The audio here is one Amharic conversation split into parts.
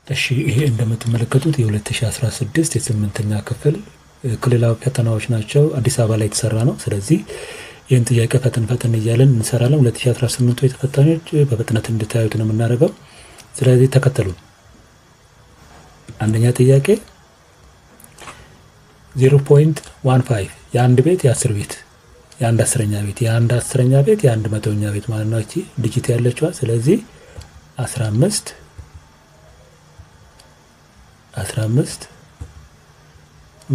እሺ ይሄ እንደምትመለከቱት የ2016 የስምንተኛ ክፍል ክልላዊ ፈተናዎች ናቸው። አዲስ አበባ ላይ የተሰራ ነው። ስለዚህ ይህን ጥያቄ ፈጠን እያለን እንሰራለን። 2018 የተፈታኞች በፍጥነት እንድታዩት ነው የምናደርገው። ስለዚህ ተከተሉ። አንደኛ ጥያቄ 0.15 የአንድ ቤት የ10 ቤት የአንድ አስረኛ ቤት የአንድ አስረኛ ቤት የአንድ መቶኛ ቤት ማለት ነው። እቺ ዲጂት ያለችዋ ስለዚህ 15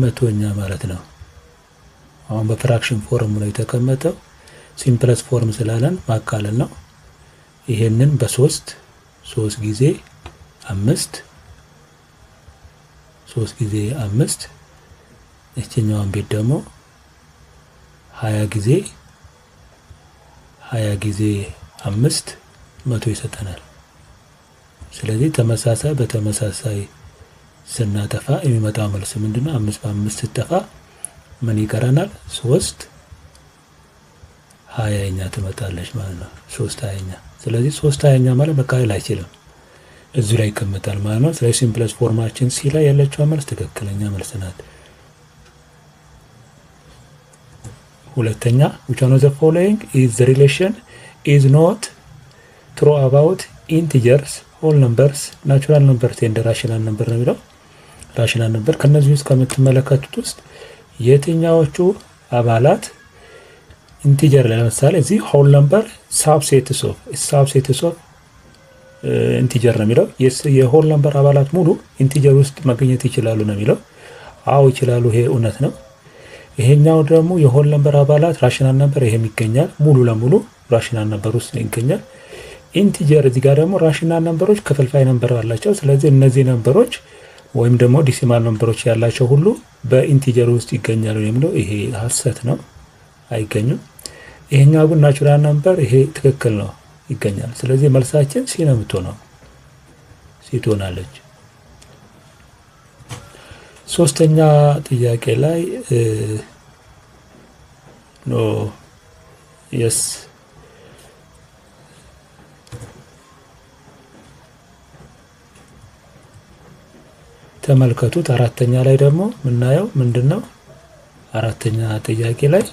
መቶኛ ማለት ነው። አሁን በፍራክሽን ፎርም ነው የተቀመጠው። ሲምፕለስ ፎርም ስላለን ማካለል ነው። ይሄንን በ3 ጊዜ 5 3 ጊዜ 5 እቺኛዋን ቤት ደግሞ 20 ጊዜ 5 መቶ ይሰጠናል። ስለዚህ ተመሳሳይ በተመሳሳይ ስናጠፋ የሚመጣው መልስ ምንድነው? 5 በ5 ሲጠፋ ምን ይቀረናል? 3 20ኛ ትመጣለች ማለት ነው። 3 20ኛ። ስለዚህ 3 20ኛ ማለት መካፈል አይችልም፣ እዚህ ላይ ይቀመጣል ማለት ነው። ስለዚህ ሲምፕለስ ፎርማችን ሲ ላይ ያለችው መልስ ትክክለኛ መልስ ናት። ሁለተኛ which one of the following is the relation is not true about integers, whole numbers, natural numbers and rational number ነው የሚለው። ራሽናል ነበር ከነዚህ ውስጥ ከምትመለከቱት ውስጥ የትኛዎቹ አባላት ኢንቲጀር ለምሳሌ እዚህ whole number subsets of ኢንቲጀር ነው የሚለው። የሆል ነምበር አባላት ሙሉ ኢንቲጀር ውስጥ መገኘት ይችላሉ ነው የሚለው። አዎ ይችላሉ፣ ይሄ እውነት ነው። ይሄኛው ደግሞ የሆል ነምበር አባላት ራሽናል ነምበር ይሄም ይገኛል፣ ሙሉ ለሙሉ ራሽናል ነምበር ውስጥ ይገኛል። ኢንቲጀር እዚህ ጋር ደግሞ ራሽናል ነምበሮች ክፍልፋይ ነምበር አላቸው። ስለዚህ እነዚህ ነምበሮች ወይም ደግሞ ዲሲማል ነምበሮች ያላቸው ሁሉ በኢንቲጀር ውስጥ ይገኛሉ የሚለው ይሄ ሐሰት ነው፣ አይገኙም። ይሄኛው ግን ናቹራል ነምበር ይሄ ትክክል ነው፣ ይገኛል። ስለዚህ መልሳችን ሲ ነው የምትሆነው፣ ሲ ትሆናለች። ሶስተኛ ጥያቄ ላይ የስ ተመልከቱት። አራተኛ ላይ ደግሞ ምናየው ምንድነው? አራተኛ ጥያቄ ላይ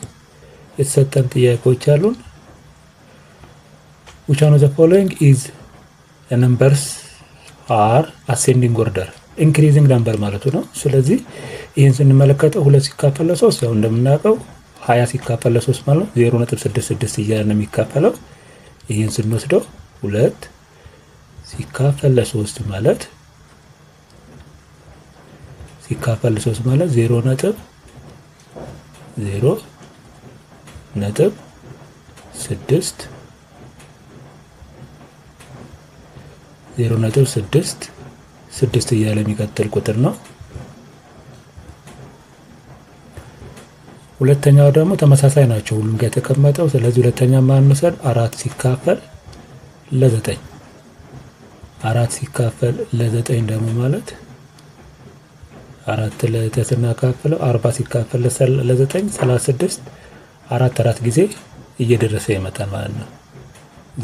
የተሰጠን ጥያቄዎች አሉን። which one of the following is the numbers are ascending order increasing number ማለቱ ነው። ስለዚህ ይሄን ስንመለከተው 2 ሲካፈል ለ3 ያው እንደምናውቀው 20 ሲካፈል ለ3 ማለት 0.66 እያለ ነው የሚካፈለው። ይሄን ስንወስደው 2 ሲካፈል ለ3 ማለት 0.06 እያለ የሚቀጥል ቁጥር ነው። ሁለተኛው ደግሞ ተመሳሳይ ናቸው ሁሉም ጋር የተቀመጠው። ስለዚህ ሁለተኛ ማን መሰል 4 ሲካፈል ለ9 4 ሲካፈል ለ9 ደግሞ ማለት 4 ለተሰናካፈለው 40 ሲካፈል ለ9 36 4 ጊዜ እየደረሰ ይመጣል ማለት ነው።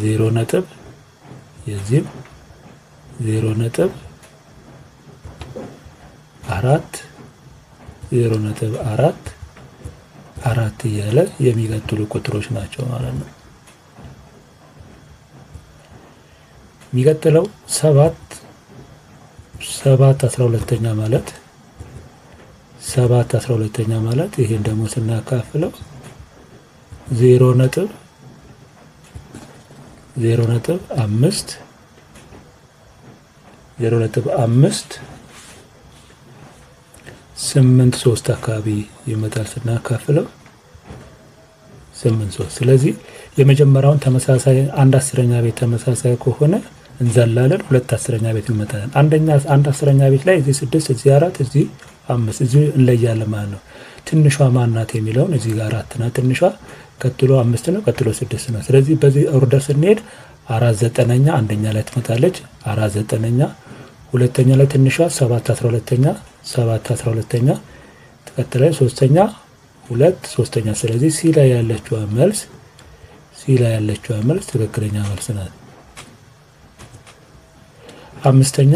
0 ነጥብ የዚህ 0 ነጥብ 4 እያለ የሚቀጥሉ ቁጥሮች ናቸው ማለት ነው። የሚቀጥለው 7 12ኛ ማለት 7 12ኛ ማለት ይሄን ደግሞ ስናካፍለው 0 ነጥብ 5 8.3 አካባቢ ይመጣል ስናካፍለው 8.3። ስለዚህ የመጀመሪያውን ተመሳሳይ 1/10ኛ ቤት ተመሳሳይ ከሆነ እንዘላለን 2/10ኛ ቤት ይመጣል። አንድ 10ኛ ቤት ላይ እዚህ 6 እዚህ 4 እዚህ 5 እዚህ እንለያለን ማለት ነው። ትንሿ ማናት የሚለውን እዚህ ጋር 4 ናት ትንሿ፣ ቀጥሎ 5 ነው፣ ቀጥሎ 6 ነው። ስለዚህ በዚህ ኦርደር ስንሄድ 4/9ኛ አንደኛ ላይ ትመጣለች፣ 4/9ኛ ሁለተኛ ላይ ትንሿ 7/12ኛ 7/12ኛ ተከታታይ ሶስተኛ 2 ሶስተኛ። ስለዚህ ሲ ላይ ያለችው መልስ ትክክለኛ መልስ ናት። አምስተኛ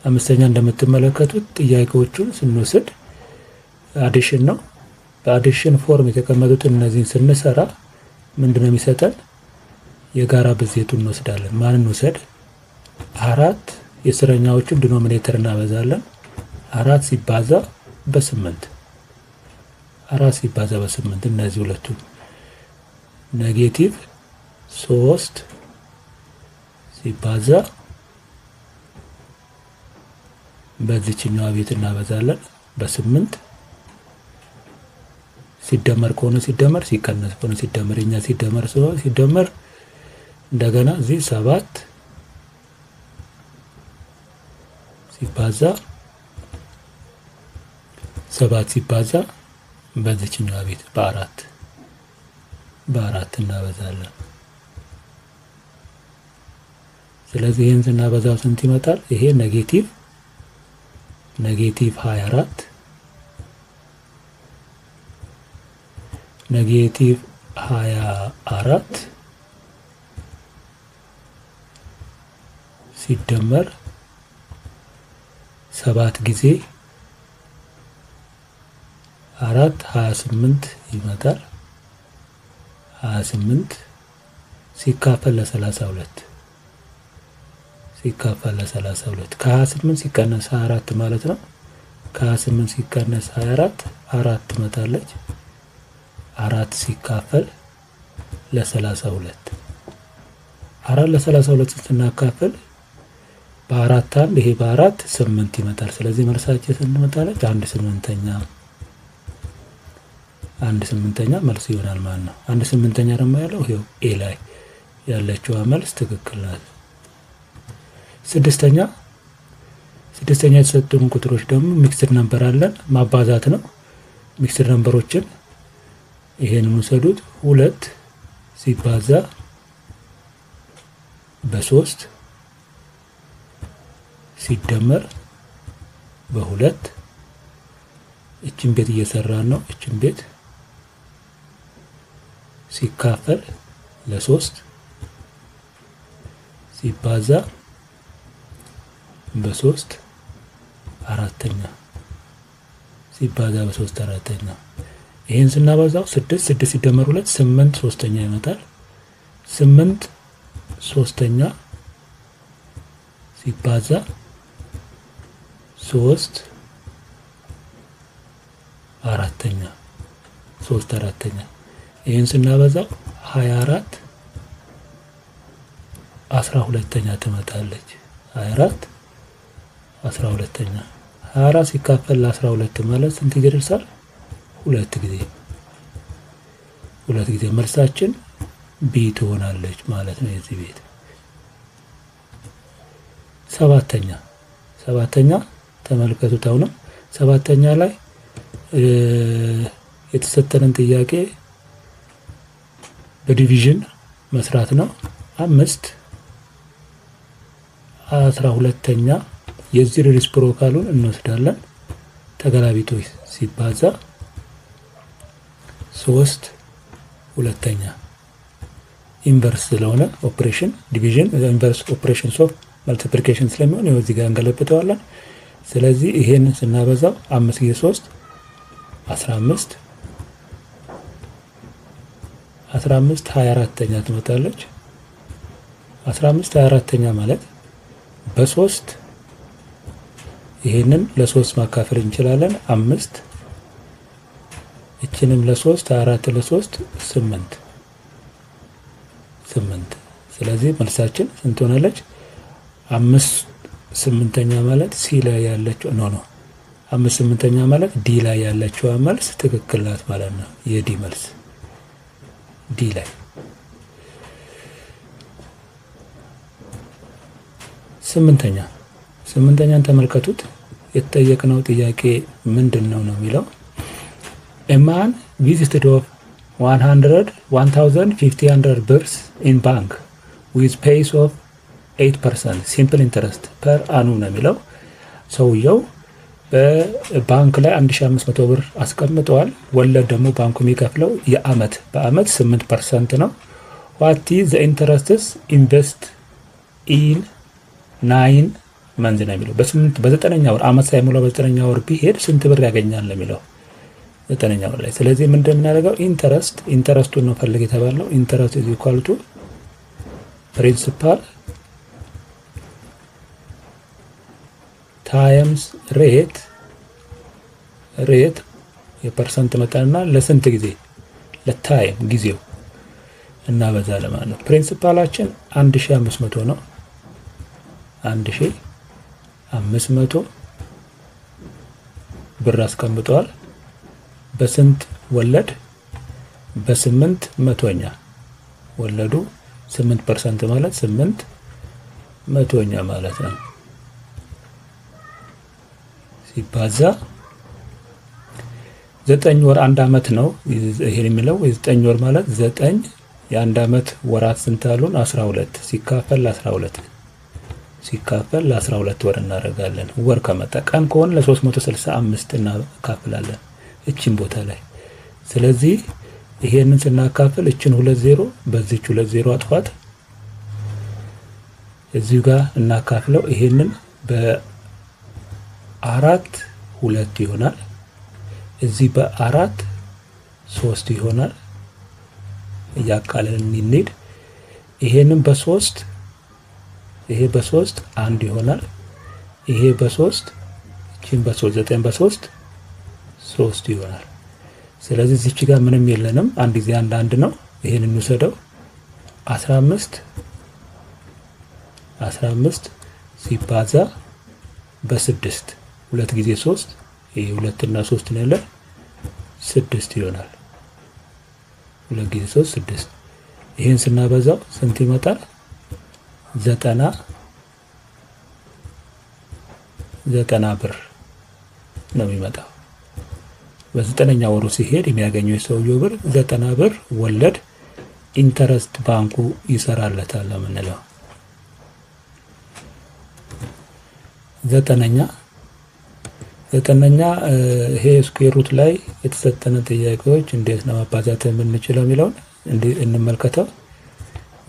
አምስተኛ እንደምትመለከቱት ጥያቄዎቹን ስንወስድ አዲሽን ነው። በአዲሽን ፎርም የተቀመጡትን እነዚህን ስንሰራ ምንድነው የሚሰጠን? የጋራ ብዜቱን እንወስዳለን። ማን እንውሰድ? 4 የስረኛዎቹን ዲኖሚኔተር እናበዛለን። 4 ሲባዛ በ8 4 ሲባዛ በ8 እነዚህ ሁለቱ ኔጌቲቭ 3 ሲባዛ በዚህኛው ቤት እናበዛለን በ8 ሲደመር ከሆነ ሲደመር ሲቀነስ ከሆነ ሲደመር እኛ ሲደመር እንደገና እዚህ 7 ሲባዛ በዚህኛው ቤት በአራት እናበዛለን። ስለዚህ ይሄን ስናበዛው ስንት ይመጣል? ይሄ ኔጌቲቭ 24 ሲደመር 7 ጊዜ 4 28 ይመጣል። 28 ሲካፈል ለ32 ከ28 ሲቀነስ 24 ማለት ነው። ከ28 ሲቀነስ 24 4 ትመጣለች። 4 ሲካፈል ለ32 4 ለ32 ስናካፍል በአራት አንድ ይሄ በአራት 8 ይመጣል። ስለዚህ መልሳችን ስንት ትመጣለች? 1/8 መልስ ይሆናል ማለት ነው። 1/8 ደግሞ ያለው ይሄው ኤ ላይ ያለችው መልስ ትክክል ናት። ስድስተኛ የተሰጡን ቁጥሮች ደግሞ ሚክስድ ነምበር አለን። ማባዛት ነው። ሚክስድ ነምበሮችን ይሄንን ውሰዱት። 2 ሲባዛ በ3 ሲደመር በ2 እቺን ቤት እየሰራን ነው። እቺን ቤት ሲካፈል ለ3 ሲባዛ በ3 አራተኛ ሲባዛ በ3 አራተኛ። ይሄን ስናባዛው 6 ሲደመር 2 8 ሶስተኛ ይመጣል። 8 ሶስተኛ ሲባዛ 3 አራተኛ 3 አራተኛ። ይሄን ስናበዛው 24 12ኛ ትመጣለች። 24 12ኛ 24 ሲካፈል ለ12 ማለት ስንት ይደርሳል? 2 ጊዜ መልሳችን ቢ ትሆናለች ማለት ነው። የዚህ ቤት ሰባተኛ ተመልከቱት። አሁንም ሰባተኛ ላይ የተሰጠንን ጥያቄ በዲቪዥን መስራት ነው። 5 12ኛ የዚህ ሪሲፕሮካሉን እንወስዳለን። ተገላቢጦሽ ሲባዛ 3 ሁለተኛ ኢንቨርስ ስለሆነ ኦፕሬሽን ዲቪዥን ኢንቨርስ ኦፕሬሽን ኦፍ መልቲፕሊኬሽን ስለሚሆን ይኸው እዚህ ጋር እንገለብጠዋለን። ስለዚህ ይሄንን ስናበዛው 5 ጊዜ 3 15 24ኛ ትመጣለች። 15 24ኛ ማለት በ3 ይሄንን ለ3 ማካፈል እንችላለን። 5 እቺንም ለ3 4 ለ3 8 ስለዚህ መልሳችን ስንት ሆነለች? 5/8 ማለት ሲ ላይ ያለችው 5/8 ማለት ዲ ላይ ያለችው መልስ ትክክል ናት ማለት ነው። የዲ መልስ ዲ ላይ። 8ኛን ተመልከቱት። የተጠየቅነው ጥያቄ ምንድነው ነው የሚለው a man visited of 1,500 ብርስ in bank with pays of 8% simple interest per annum ነው የሚለው። ሰውየው በባንክ ላይ 1500 ብር አስቀምጠዋል። ወለድ ደግሞ ባንኩ የሚከፍለው በአመት 8% ነው። what is the interest invest in 9 መንዝ ነው የሚለው። በዘጠነኛ ወር አመት ሳይሞላው በዘጠነኛ ወር ቢሄድ ስንት ብር ያገኛል የሚለው ዘጠነኛ ወር ላይ። ስለዚህ ምን እንደምናደርገው ኢንተረስቱን ነው ፈልግ የተባለው። ኢንተረስት ኢዝ ኢኳል ቱ ፕሪንሲፓል ታይምስ ሬት የፐርሰንት መጠንና ለስንት ጊዜ ለታይም ጊዜው እናበዛለን ማለት ነው። ፕሪንሲፓላችን 1500 ነው። 1500 ብር አስቀምጠዋል። በስንት ወለድ? በ8 መቶኛ ወለዱ 8% ማለት 8 መቶኛ ማለት ነው። ሲባዛ 9 ወር 1 አመት ነው ይሄን የሚለው 9 ወር ማለት 9 የአንድ አመት ወራት ስንት አሉን? 12 ሲካፈል ለ12 ወር እናደርጋለን። ወር ከመጣ ቀን ከሆነ ለ365 እናካፍላለን እቺን ቦታ ላይ። ስለዚህ ይሄንን ስናካፍል እቺን 20 በዚች 20 አጥፋት እዚሁ ጋር እናካፍለው። ይሄንን በ4 2 ይሆናል። እዚህ በ4 3 ይሆናል። እያቃለልን እንሂድ። ይሄንን በ3 ይሄ በ3 1 ይሆናል። ይሄ በ3 እቺን በ3 9 በ3 3 ይሆናል። ስለዚህ እዚች ጋር ምንም የለንም። አንድ ጊዜ አንድ ነው። ይሄን እንውሰደው 15 ሲባዛ በ6 2 ጊዜ 3 ይሄ 2 እና 3 ነው ያለ 6 ይሆናል። 2 ጊዜ 3 6። ይሄን ስናበዛው ስንት ይመጣል? 90 ብር ነው የሚመጣው። በ9ኛ ወሩ ሲሄድ የሚያገኘው የሰውየው ብር 90 ብር ወለድ ኢንተረስት ባንኩ ይሰራለታል የምንለው። 9ኛ ይሄ ስኩዌር ሩት ላይ የተሰጠነ ጥያቄዎች እንዴት ነው ማባዛት የምንችለው የሚለውን እንመልከተው።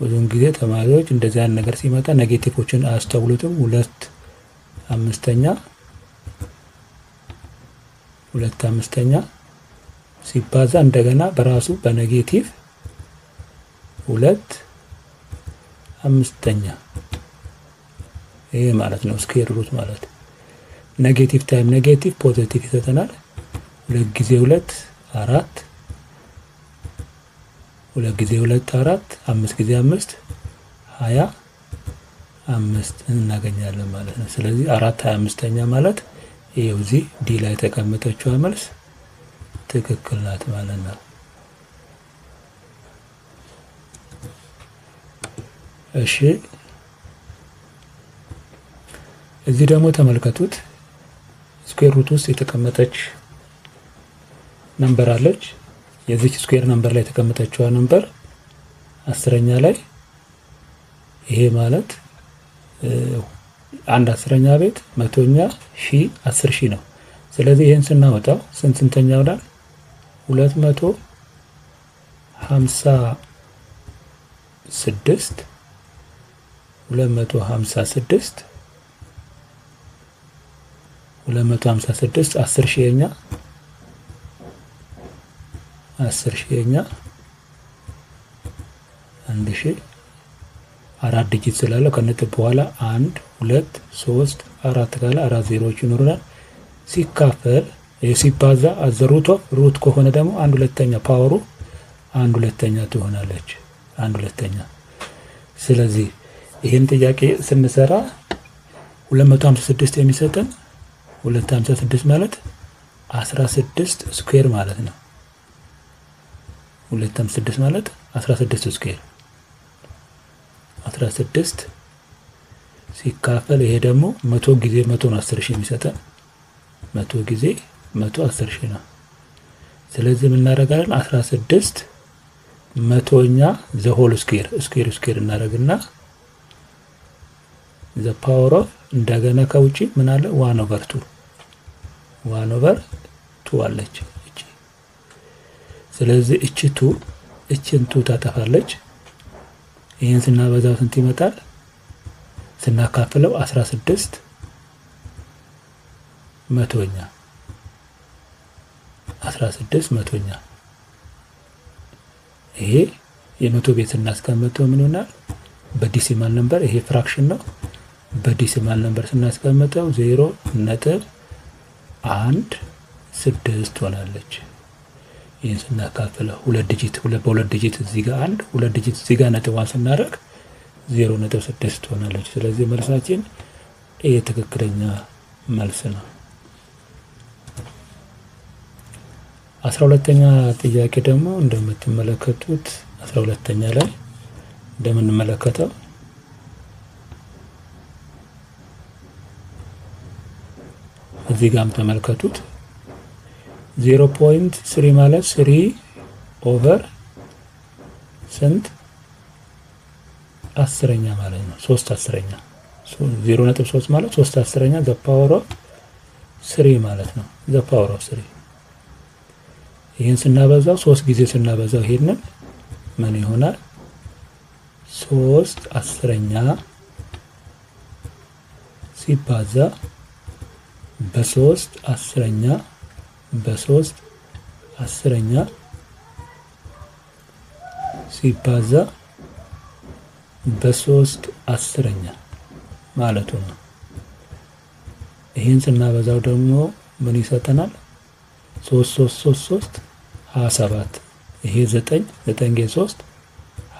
ብዙውን ጊዜ ተማሪዎች እንደዚህ አይነት ነገር ሲመጣ ኔጌቲቮችን አያስተውሉትም። 2/5 ሲባዛ እንደገና በራሱ በኔጌቲቭ 2/5 ይሄ ማለት ነው ስኩዌር ሩት ማለት። ኔጌቲቭ ታይም ኔጌቲቭ ፖዚቲቭ ይሰጠናል። 2 ጊዜ 2 4 2 ጊዜ 2 4 5 ጊዜ 5 25 እናገኛለን ማለት ነው። ስለዚህ 4/25 ማለት ይሄው እዚህ ዲ ላይ ተቀመጠችው መልስ ትክክል ናት ማለት ነው። እሺ እዚህ ደግሞ ተመልከቱት። ስኩዌር ሩት ውስጥ የተቀመጠች ነምበር አለች። የዚች ስኩዌር ነምበር ላይ የተቀመጠችው ነምበር 10ኛ ላይ ይሄ ማለት አንድ 10ኛ ቤት 100ኛ 1000 10,000 ነው። ስለዚህ ይሄን ስናወጣው ስንተኛ ይሆናል? 256 10,000ኛ 10,000ኛ 1000 4 ዲጂት ስላለው ከነጥብ በኋላ 1 2 3 4 ካለ 4 ዜሮዎች ይኖሩናል። ሲካፈል ሲባዛ አዘሩቶ ሩት ከሆነ ደግሞ 1/2 ፓወሩ 1/2 ትሆናለች። 1/2። ስለዚህ ይሄን ጥያቄ ስንሰራ 256 የሚሰጠን 256 ማለት 16 ስኩዌር ማለት ነው። 256 ማለት 16 ስኩዌር 16 ሲካፈል ይሄ ደግሞ 100 ጊዜ 100 ነው 10,000 የሚሰጠን 100 ጊዜ 100 10,000 ነው። ስለዚህ ምን እናደርጋለን? 16 100ኛ ዘ ሆል ስኩዌር እናደርግና ዘ ፓወር ኦፍ እንደገና ከውጪ ምን አለ 1/2 አለች እቺ። ስለዚህ እቺ 2 ታጠፋለች። ይሄን ስናበዛው ስንት ይመጣል? ስናካፍለው 16 መቶኛ 16 መቶኛ። ይሄ የመቶ ቤት ስናስቀምጠው ምን ይሆናል? በዲሲማል ነምበር ይሄ ፍራክሽን ነው። በዲሲማል ነምበር ስናስቀምጠው 0.16 ሆናለች። ይህን ስናካፍለው ሁለት ዲጂት በሁለት ዲጂት እዚህ ጋር አንድ ሁለት ዲጂት እዚህ ጋር ነጥቧን ስናደርግ 0.6 ሆናለች። ስለዚህ መልሳችን ይሄ ትክክለኛ መልስ ነው። 12ኛ ጥያቄ ደግሞ እንደምትመለከቱት 12ኛ ላይ እንደምንመለከተው እዚህ ጋርም ተመልከቱት 0.3 ማለት 3 ኦቨር ስንት አስረኛ ማለት ነው። 3 አስረኛ 0.3 ማለት 3 አስረኛ ዘ ፓወር ኦፍ 3 ማለት ነው። ዘ ፓወር ኦፍ 3 ይሄን ስናበዛው 3 ጊዜ ስናበዛው ይሄንን ምን ይሆናል? 3 አስረኛ ሲባዛ በ3 አስረኛ በ3 አስረኛ ሲባዛ በ3 አስረኛ ማለቱ ነው። ይሄን ስናበዛው ደግሞ ምን ይሰጠናል? 3 27 ይሄ 9 ጌ 3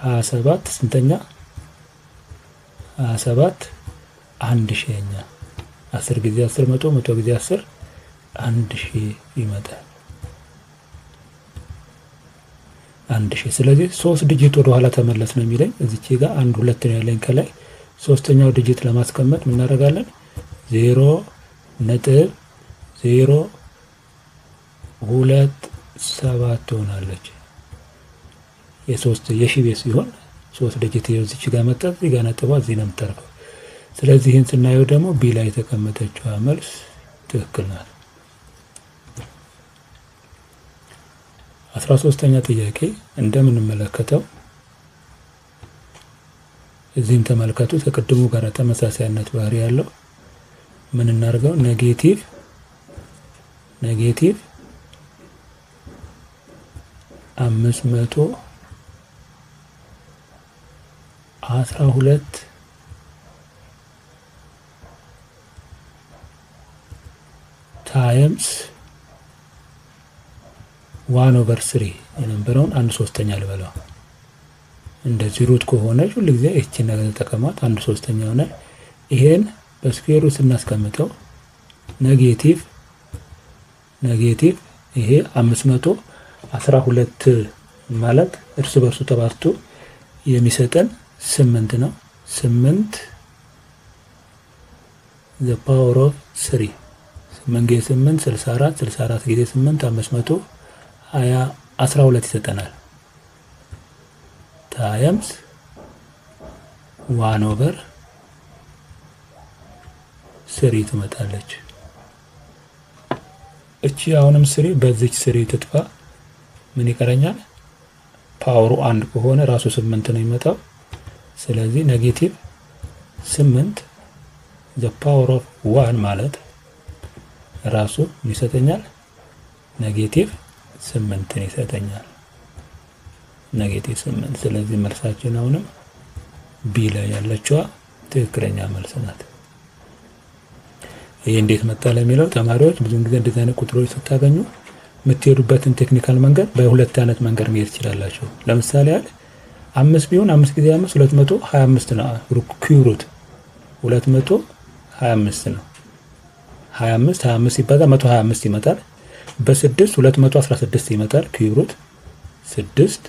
27 ስንተኛ? 27 አንድ ሺህኛ 10 ጊዜ 10 100 ጊዜ 10 1000 ይመጣል። 1000 ስለዚህ 3 ዲጂት ወደ ኋላ ተመለስ ነው የሚለኝ። እዚች ጋር 1 2 ነው ያለኝ ከላይ ሶስተኛው ዲጂት ለማስቀመጥ ምን እናደርጋለን? 0.027 ትሆናለች። የሺህ ቤት ሲሆን 3 ዲጂት እዚች ጋር መጣ፣ እዚህ ጋር ነጥቧ እዚህ ነው የምታርፈው። ስለዚህ ይህን ስናየው ደግሞ ቢ ላይ የተቀመጠችው መልስ ትክክል ናት። 13ኛ ጥያቄ እንደምንመለከተው እዚህም ተመልከቱት ከቅድሙ ጋር ተመሳሳይነት ባህሪ ያለው ምን እናርገው? ኔጌቲቭ 512 ታይምስ 1/3 የነበረውን 1/3 ልበለው። እንደዚህ ሩት ከሆነ ሁሉ ጊዜ እቺን ነገር ተጠቀማት 1/3 ይሆናል። ይሄን በስኩዌር ሩት ስናስቀምጠው ኔጌቲቭ ይሄ 512 ማለት እርስ በርሱ ተባዝቶ የሚሰጠን 8 ነው። 8 the power of 3 8 ጊዜ 8 64 ጊዜ 8 520 12 ይሰጠናል። ታይምስ 1/3 ትመጣለች። እቺ አሁንም 3 በዚች 3 ትጥፋ። ምን ይቀረኛል? ፓወሩ 1 ከሆነ ራሱ 8 ነው የሚመጣው። ስለዚህ ኔጌቲቭ 8 the power of 1 ማለት ራሱ ይሰጠኛል ኔጌቲቭ 8 ይሰጠኛል። ኔጌቲቭ 8። ስለዚህ መልሳችን አሁንም ቢ ላይ ያለችው ትክክለኛ መልስ ናት። ይሄ እንዴት መጣ ለሚለው ተማሪዎች ብዙ ጊዜ እንደዚህ አይነት ቁጥሮች ስታገኙ የምትሄዱበትን ቴክኒካል መንገድ በሁለት አይነት መንገድ መሄድ ትችላላችሁ። ለምሳሌ 5 ቢሆን 5 ጊዜ 5 225 ነው። ኪዩብ ሩት 225 ነው። 25 ሲባዛ 125 ይመጣል። በ6 216 ይመጣል። ኪዩብ ሩት 6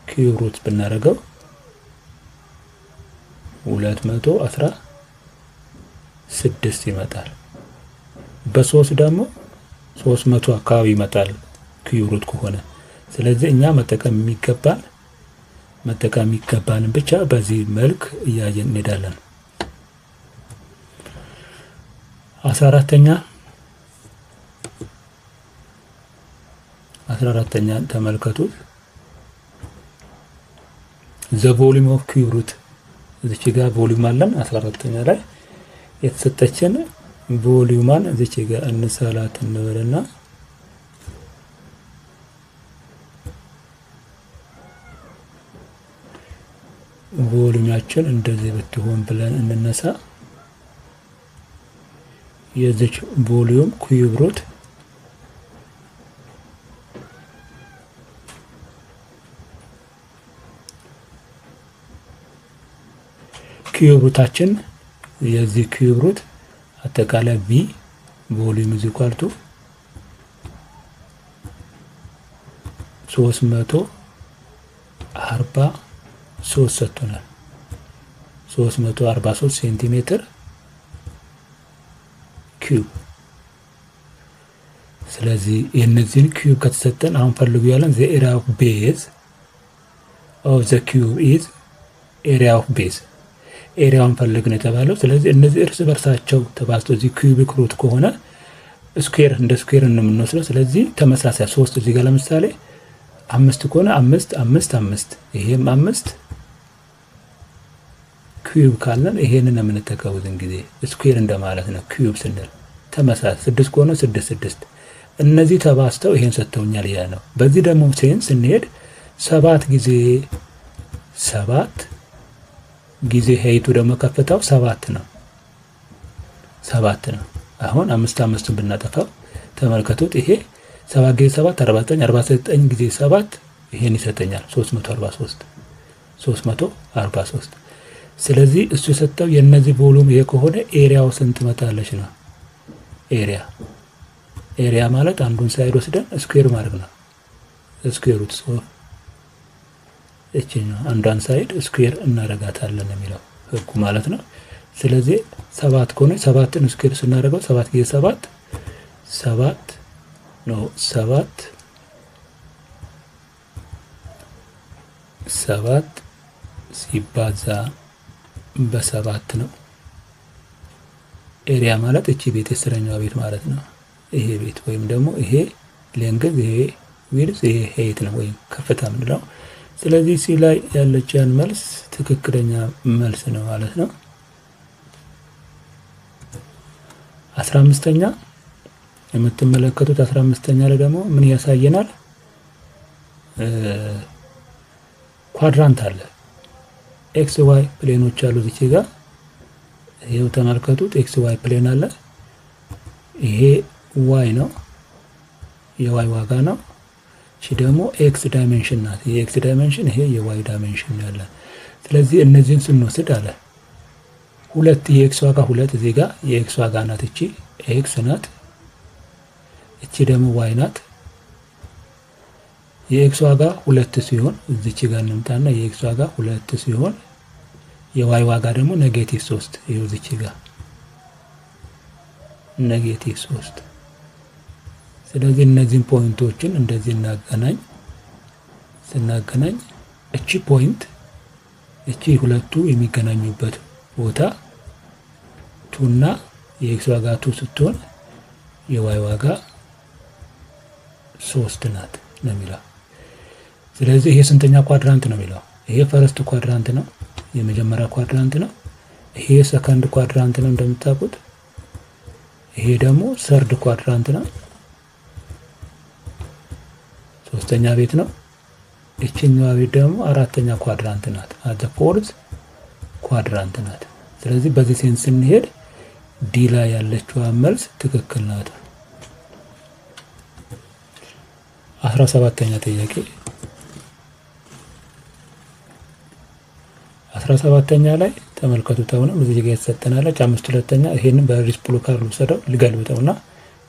ኪዩብ ሩት ብናደርገው 216 ይመጣል። በ3 ደግሞ 300 አካባቢ ይመጣል ኪዩብ ሩት ከሆነ። ስለዚህ እኛ መጠቀም የሚገባንን ብቻ በዚህ መልክ እያየን እንሄዳለን። 14ኛ ተመልከቱት። the volume of cube root እዚህ ጋር ቮሊዩም አለን 14ኛ ላይ የተሰጠችን ቮሊዩማን እዚች ጋር እንሳላት እንበልና ቮሊዩማችን እንደዚህ ብትሆን ብለን እንነሳ። የዚች ቮሊዩም ኩዩብ ሩት ኩዩብ ሩታችን የዚህ ኩዩብ ሩት አጠቃላይ v ቮሊዩም is equal to 343 ሰጥቶናል። 343 ሴንቲሜትር ኪዩብ። ስለዚህ የነዚህን ኪዩብ ከተሰጠን አሁን ፈልጉ ያለን the area of base of the cube is area of base ኤሪያውን ፈልግ ነው የተባለው። ስለዚህ እነዚህ እርስ በርሳቸው ተባዝቶ እዚህ ኪዩቢክ ሩት ከሆነ ስኩዌር እንደ ስኩዌር ነው የምንወስደው። ስለዚህ ተመሳሳይ 3 እዚህ ጋር ለምሳሌ 5 ከሆነ 5 5 5 ይሄም 5 ኪዩብ ካለን ይሄንን የምንጠቀመው ጊዜ ስኩዌር እንደማለት ነው። ኪዩብ ስንል ተመሳሳይ 6 ከሆነ 6 6 እነዚህ ተባዝተው ይሄን ሰጥተውኛል ያ ነው። በዚህ ደግሞ ሴንስ እንሄድ 7 ጊዜ 7 ጊዜ ሄይቱ ደግሞ ከፍታው 7 ነው 7 ነው። አሁን 5 5ን ብናጠፋው ተመልከቱት። ይሄ 7 ጊዜ 7 49 49 ጊዜ 7 ይሄን ይሰጠኛል 343። ስለዚህ እሱ የሰጠው የነዚህ ቮሊዩም ይሄ ከሆነ ኤሪያው ስንት መጣለች ነው? ኤሪያ ማለት አንዱን ሳይድ ወስደን ስኩዌር ማድረግ ነው። ስኩዌር ሩት እቺኛው አንዷን ሳይድ ስኩዌር እናረጋታለን የሚለው ህጉ ማለት ነው። ስለዚህ 7 ከሆነ 7ን ስኩዌር ስናደርገው 7 ጊዜ 7 7 ነው 7 ሲባዛ በ7 ነው። ኤሪያ ማለት እቺ ቤት የስረኛው ቤት ማለት ነው። ይሄ ቤት ወይም ደግሞ ይሄ ሌንግዝ ይሄ ዊድዝ ይሄ ሄይት ነው ወይም ከፍታ ምንለው። ስለዚህ ሲ ላይ ያለችን መልስ ትክክለኛ መልስ ነው ማለት ነው። 15ኛ የምትመለከቱት 15ኛ ላይ ደግሞ ምን ያሳየናል? ኳድራንት አለ። ኤክስ ዋይ ፕሌኖች አሉ እዚህ ጋር ይሄው ተመልከቱት። ኤክስ ዋይ ፕሌን አለ። ይሄ ዋይ ነው፣ የዋይ ዋጋ ነው። እሺ ደግሞ ኤክስ ዳይሜንሽን ናት። የኤክስ ዳይሜንሽን ይሄ የዋይ ዳይሜንሽን ያለ። ስለዚህ እነዚህን ስንወስድ አለ ሁለት የኤክስ ዋጋ ሁለት እዚህ ጋር የኤክስ ዋጋ ናት። እቺ ኤክስ ናት፣ እቺ ደግሞ ዋይ ናት። የኤክስ ዋጋ ሁለት ሲሆን እዚች ጋር እንምጣና የኤክስ ዋጋ ሁለት ሲሆን የዋይ ዋጋ ደግሞ ኔጌቲቭ 3 ይኸው እዚች ጋር ኔጌቲቭ 3። ስለዚህ እነዚህን ፖይንቶችን እንደዚህ ስናገናኝ እቺ ፖይንት እቺ ሁለቱ የሚገናኙበት ቦታ 2 እና የኤክስ ዋጋ 2 ስትሆን የዋይ ዋጋ 3 ናት ነው የሚለው። ስለዚህ ይሄ ስንተኛ ኳድራንት ነው የሚለው? ይሄ ፈርስት ኳድራንት ነው፣ የመጀመሪያ ኳድራንት ነው። ይሄ ሰከንድ ኳድራንት ነው እንደምታውቁት። ይሄ ደግሞ ሰርድ ኳድራንት ነው፣ ሶስተኛ ቤት ነው። እቺኛዋ ቤት ደግሞ አራተኛ ኳድራንት ናት፣ አት ፎርዝ ኳድራንት ናት። ስለዚህ በዚህ ሴንስ ስንሄድ ዲ ላይ ያለችው መልስ ትክክል ናት። 17ኛ ጥያቄ 17ኛ ላይ ተመልከቱት። አሁንም እዚህ ጋር የተሰጠናለች 5/2 ይሄንን በሪስፕሎካር ልውሰደው ልገልብጠውና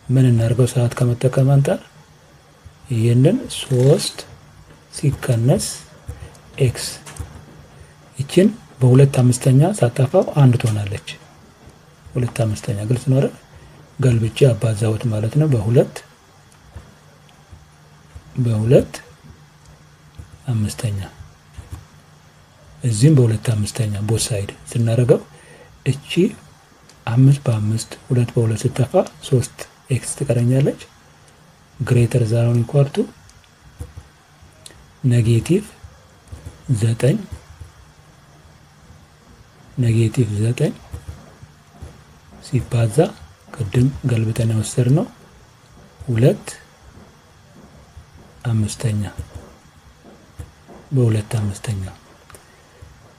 ምን እናርገው ሰዓት ከመጠቀም አንፃር ይሄንን 3 ሲቀነስ ኤክስ እቺን በ2/5 ሳጣፋው 1 ትሆናለች። 2/5 ግልጽ ነው አይደል? ገልብጬ አባዛውት ማለት ነው በ2/5 እዚህም በ2/5 ቦት ሳይድ ስናደርገው እቺ 5/5 2 በ2 ስጠፋ 3 ኤክስ ትቀረኛለች። ግሬተር ዛን ኢኳል ቱ ኔጌቲቭ 9 ሲባዛ ቅድም ገልብጠን ወሰድነው 2/5 በ2/5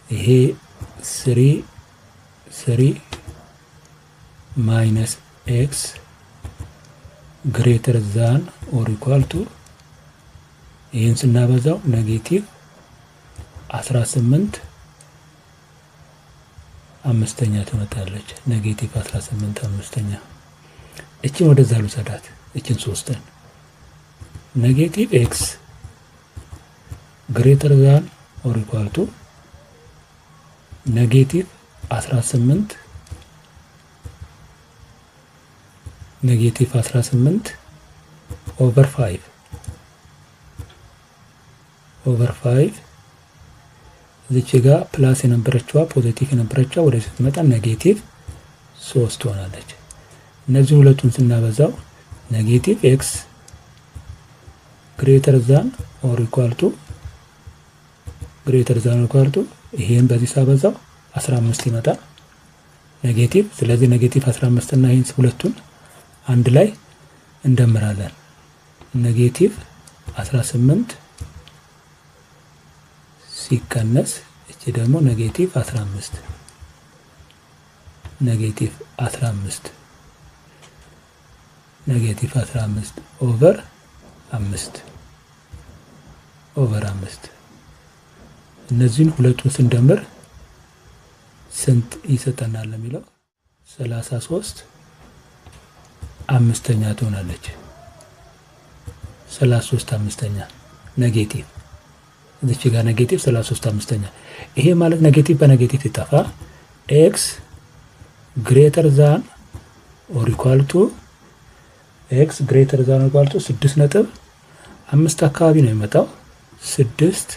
ይሄ 3 minus x greater than or equal to ይህን ስናበዛው ኔጌቲቭ 18/5 ትመጣለች። ኔጌቲቭ 18/5 እቺን ወደዛ ልውሰዳት። እቺን 3ን ኔጌቲቭ x greater than or equal to ኔጌቲቭ 18 over 5 እዚች ጋር ፕላስ የነበረችዋ ፖዚቲቭ የነበረችዋ ወደ ስትመጣ ኔጌቲቭ 3 ሆናለች። እነዚህ ሁለቱን ስናበዛው ኔጌቲቭ x greater than or equal to ይሄን በዚህ ሳበዛው 15 ይመጣል ኔጌቲቭ። ስለዚህ ኔጌቲቭ 15 እና ይሄን ሁለቱን አንድ ላይ እንደምራለን። ኔጌቲቭ 18 ሲቀነስ እቺ ደግሞ ኔጌቲቭ 15 ኦቨር 5 እነዚህን ሁለቱን ስንደምር ስንት ይሰጠናል የሚለው 33/5 ትሆናለች። 33/5 ኔጌቲቭ እዚች ጋር ኔጌቲቭ 33/5 ይሄ ማለት ኔጌቲቭ በኔጌቲቭ ይጠፋ x greater than or equal to 6.5 አካባቢ ነው የሚመጣው 6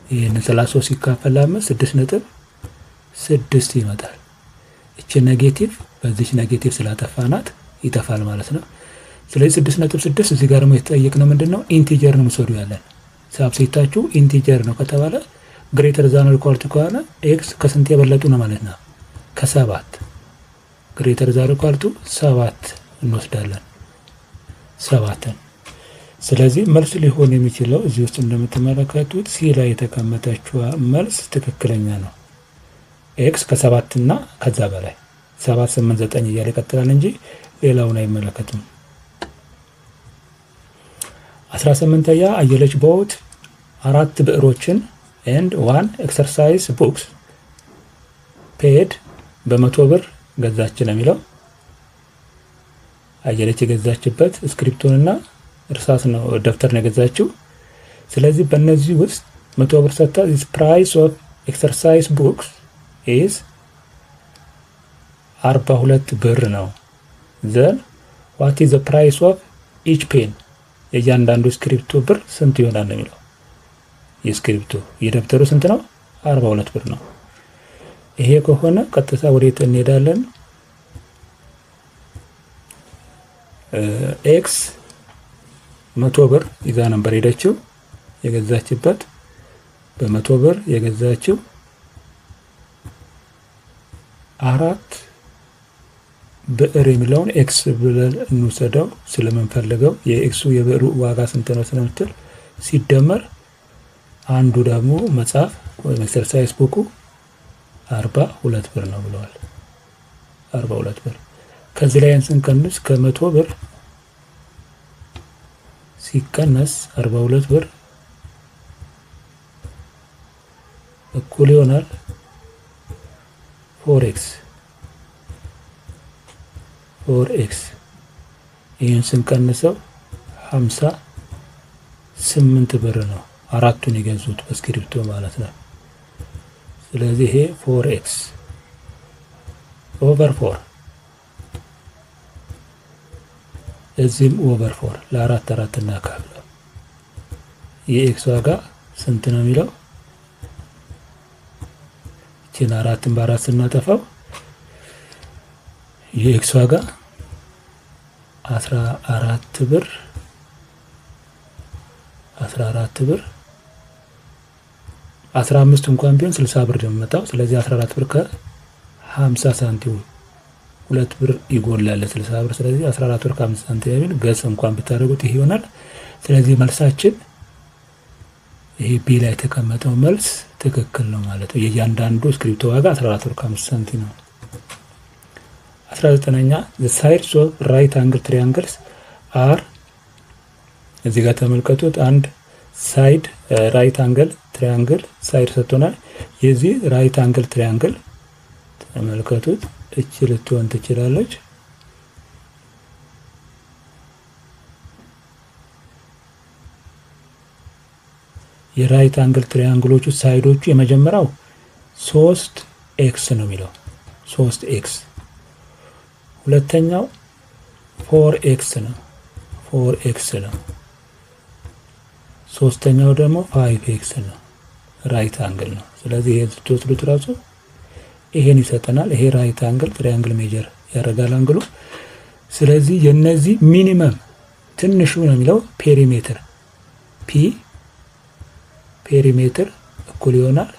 ይሄን 33 ሲካፈል 5 6.6 ይመጣል። እቺ ኔጌቲቭ በዚህ ኔጌቲቭ ስላጠፋናት ይጠፋል ማለት ነው። ስለዚህ 6.6 እዚህ ጋር ደግሞ የተጠየቅነው ምንድነው ኢንቲጀር ነው መስወዱ ያለን ሳብሴታችሁ ኢንቲጀር ነው ከተባለ ግሬተር ዛን ኦር ኢኳል ቱ ከሆነ x ከስንት የበለጡ ነው ማለት ነው ከ7 ግሬተር ዛን ኦር ኢኳል ቱ 7 እንወስዳለን 7ን። ስለዚህ መልስ ሊሆን የሚችለው እዚህ ውስጥ እንደምትመለከቱት ሲ ላይ የተቀመጠችው መልስ ትክክለኛ ነው። x ከ7 እና ከዛ በላይ 7 8 9 እያለ ይቀጥላል እንጂ ሌላውን አይመለከትም። 18ኛ አየለች ቦት 4 ብዕሮችን and 1 exercise books paid በ100 ብር ገዛች ነው የሚለው። አየለች የገዛችበት ስክሪፕቶንና እርሳስ ነው ደብተር ነው የገዛችው። ስለዚህ በእነዚህ ውስጥ 100 ብር ሰጥታ this price of exercise books is 42 ብር ነው። then what is the price of each pen የእያንዳንዱ ስክሪፕቶ ብር ስንት ይሆናል ነው የሚለው። የስክሪፕቶ የደብተሩ ስንት ነው 42 ብር ነው። ይሄ ከሆነ ቀጥታ ወዴት እንሄዳለን? ኤክስ 100 ብር ይዛ ነበር ሄደችው የገዛችበት በ100 ብር የገዛችው 4 ብዕር የሚለውን ኤክስ ብለን እንውሰደው ስለምንፈልገው የኤክሱ የብዕሩ ዋጋ ስንት ነው ስለምትል ሲደመር አንዱ ደግሞ መጽሐፍ ወይም ኤክሰርሳይዝ ቡኩ 42 ብር ነው ብለዋል። 42 ብር ከዚህ ላይ ስንቀንስ ከ100 ብር ሲቀነስ 42 ብር እኩል ይሆናል 4x ይህን ስንቀንሰው 58 ብር ነው። አራቱን የገዙት በስክሪፕቶ ማለት ነው። ስለዚህ ይሄ 4x ኦቨር 4 እዚህም ኦቨር 4 ለአራት እናካፍለው የኤክስ ዋጋ ስንት ነው የሚለው እቺን 4ን በ4 ስናጠፋው የኤክስ ዋጋ 14 ብር 15 እንኳን ቢሆን 60 ብር ነው የሚመጣው። ስለዚህ 14 ብር ከ 50 ሳንቲም 2 ብር ይጎላል 60 ብር። ስለዚህ 14 ብር ከ50 ሳንቲም የሚል ገጽ እንኳን ብታደርጉት ይሄ ይሆናል። ስለዚህ መልሳችን ይሄ ቢ ላይ የተቀመጠው መልስ ትክክል ነው ማለት ነው። የእያንዳንዱ እስክሪብቶ ዋጋ 14 ብር ከ5 ሳንቲም ነው። 19ኛ the sides of right angle triangles are እዚህ ጋር ተመልከቱት። አንድ ሳይድ ራይት አንግል ትሪያንግል ሳይድ ሰጥቶናል። የዚህ ራይት አንግል ትሪያንግል ተመልከቱት። እቺ ልትሆን ትችላለች። የራይት አንግል ትሪያንግሎቹ ሳይዶቹ የመጀመሪያው 3x ነው የሚለው 3x። ሁለተኛው 4x ነው 4x ነው። ሶስተኛው ደግሞ 5x ነው ራይት አንግል ነው። ስለዚህ ይሄን ስትወስዱት ራሱ ይሄን ይሰጠናል። ይሄ ራይት አንግል ትሪያንግል ሜጀር ያደርጋል አንግሉ። ስለዚህ የነዚህ ሚኒመም ትንሹ ነው የሚለው ፔሪሜትር ፒ ፔሪሜትር እኩል ይሆናል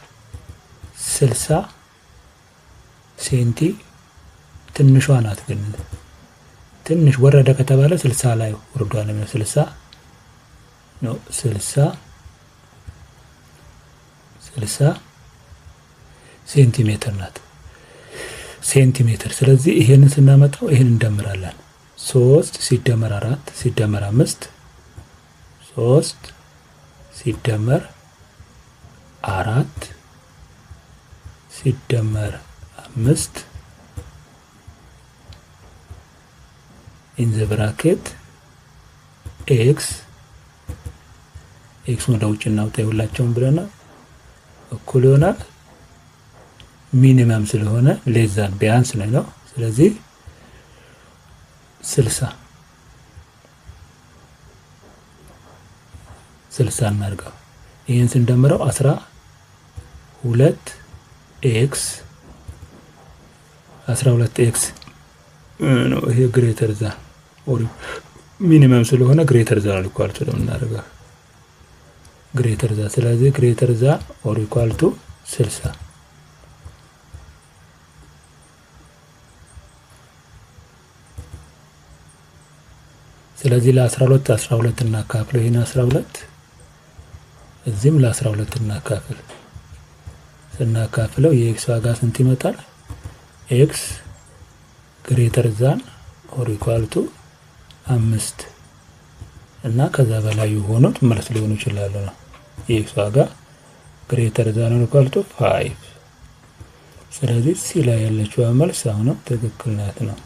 60 ሴንቲ። ትንሿ ናት ግን ትንሽ ወረደ ከተባለ 60 ላይ ወርዷል ነው 60 ነው 60 ሴንቲሜትር ናት ሴንቲሜትር። ስለዚህ ይሄንን ስናመጣው ይሄን እንደምራለን 3 ሲደመር 4 ሲደመር 5 3 ሲደመር 4 ሲደመር 5 in the bracket x ወደ ውጭ እናውጣ ሁላቸውም ብለና እኩል ይሆናል ሚኒመም ስለሆነ ሌዛን ቢያንስ ነው። ስለዚህ 60 እናድርገው። ይሄን ስንደምረው 12x ነው። ይሄ ግሬተር ዛ ኦር ሚኒመም ስለሆነ ግሬተር ዛ ኢኳል ቱ እናደርጋለን ግሬተር ዛ። ስለዚህ ግሬተር ዛ ኦር ኢኳል ቱ 60። ስለዚህ ለ12 12 እናካፍለው። ይሄን 12 እዚህም ለ12 እናካፍል። ስናካፍለው የኤክስ ዋጋ ስንት ይመጣል? ኤክስ ግሬተር ዛን ኦር ኢኳል ቱ 5 እና ከዛ በላይ የሆኑት መልስ ሊሆኑ ይችላሉ ነው። የኤክስ ዋጋ ግሬተር ዛን ኦር ኢኳል ቱ 5። ስለዚህ ሲ ላይ ያለችው መልስ አሁንም ትክክል ናት ነው።